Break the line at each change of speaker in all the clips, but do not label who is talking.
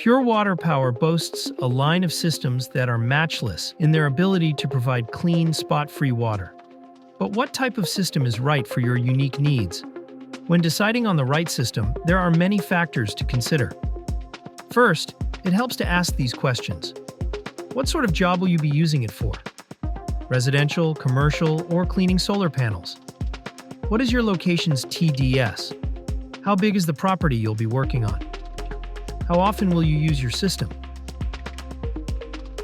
Pure Water Power boasts a line of systems that are matchless in their ability to provide clean, spot-free water. But what type of system is right for your unique needs? When deciding on the right system, there are many factors to consider. First, it helps to ask these questions. What sort of job will you be using it for? Residential, commercial, or cleaning solar panels? What is your location's TDS? How big is the property you'll be working on? How often will you use your system?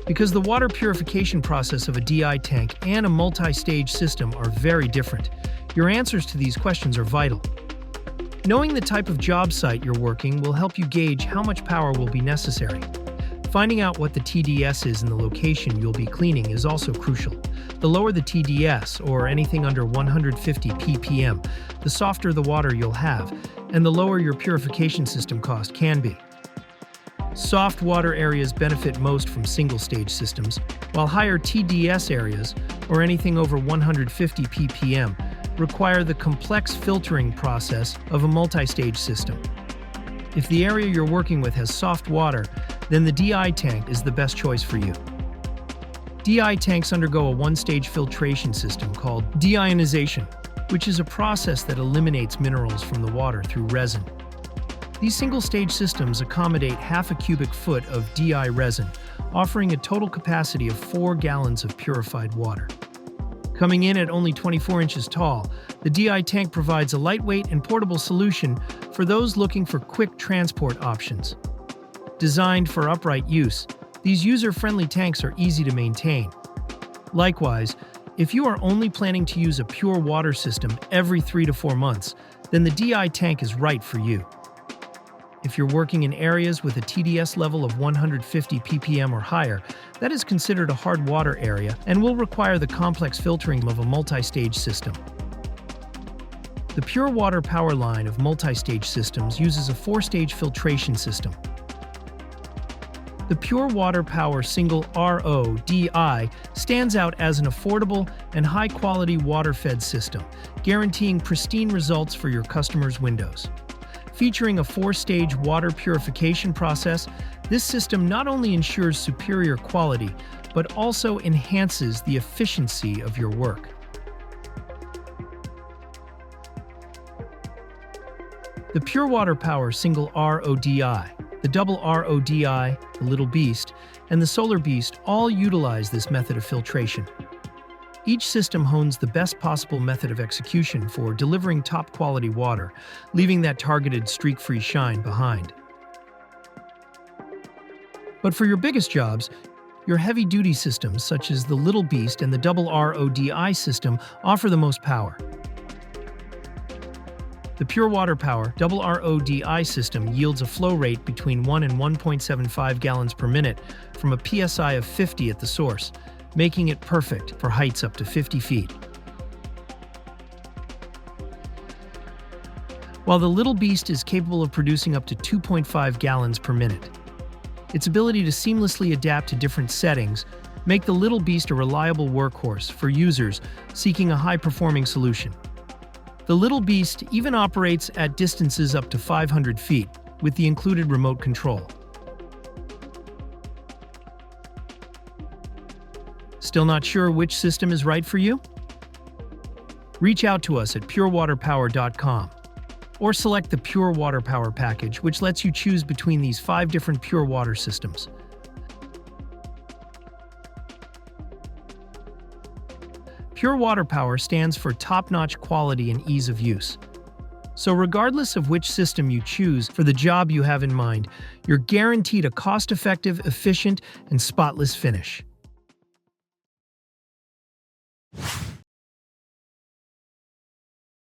Because the water purification process of a DI tank and a multi-stage system are very different, your answers to these questions are vital. Knowing the type of job site you're working will help you gauge how much power will be necessary. Finding out what the TDS is in the location you'll be cleaning is also crucial. The lower the TDS, or anything under 150 ppm, the softer the water you'll have, and the lower your purification system cost can be. Soft water areas benefit most from single-stage systems, while higher TDS areas, or anything over 150 ppm, require the complex filtering process of a multi-stage system. If the area you're working with has soft water, then the DI tank is the best choice for you. DI tanks undergo a one-stage filtration system called deionization, which is a process that eliminates minerals from the water through resin. These single-stage systems accommodate half a cubic foot of DI resin, offering a total capacity of 4 gallons of purified water. Coming in at only 24 inches tall, the DI tank provides a lightweight and portable solution for those looking for quick transport options. Designed for upright use, these user-friendly tanks are easy to maintain. Likewise, if you are only planning to use a pure water system every 3 to 4 months, then the DI tank is right for you. If you're working in areas with a TDS level of 150 ppm or higher, that is considered a hard water area and will require the complex filtering of a multi-stage system. The Pure Water Power line of multi-stage systems uses a 4-stage filtration system. The Pure Water Power Single RO/DI stands out as an affordable and high-quality water-fed system, guaranteeing pristine results for your customers' windows. Featuring a 4-stage water purification process, this system not only ensures superior quality, but also enhances the efficiency of your work. The Pure Water Power Single RO/DI, the Double RO/DI, the Little Beast, and the Solar Beast all utilize this method of filtration. Each system hones the best possible method of execution for delivering top-quality water, leaving that targeted streak-free shine behind. But for your biggest jobs, your heavy-duty systems such as the Little Beast and the Double RO/DI system offer the most power. The Pure Water Power Double RO/DI system yields a flow rate between 1 and 1.75 gallons per minute from a PSI of 50 at the source, making it perfect for heights up to 50 feet. While the Little Beast is capable of producing up to 2.5 gallons per minute. Its ability to seamlessly adapt to different settings make the Little Beast a reliable workhorse for users seeking a high-performing solution. The Little Beast even operates at distances up to 500 feet with the included remote control. Still not sure which system is right for you? Reach out to us at purewaterpower.com or select the Pure Water Power package, which lets you choose between these 5 different pure water systems. Pure Water Power stands for top-notch quality and ease of use. So regardless of which system you choose for the job you have in mind, you're guaranteed a cost-effective, efficient, and spotless finish.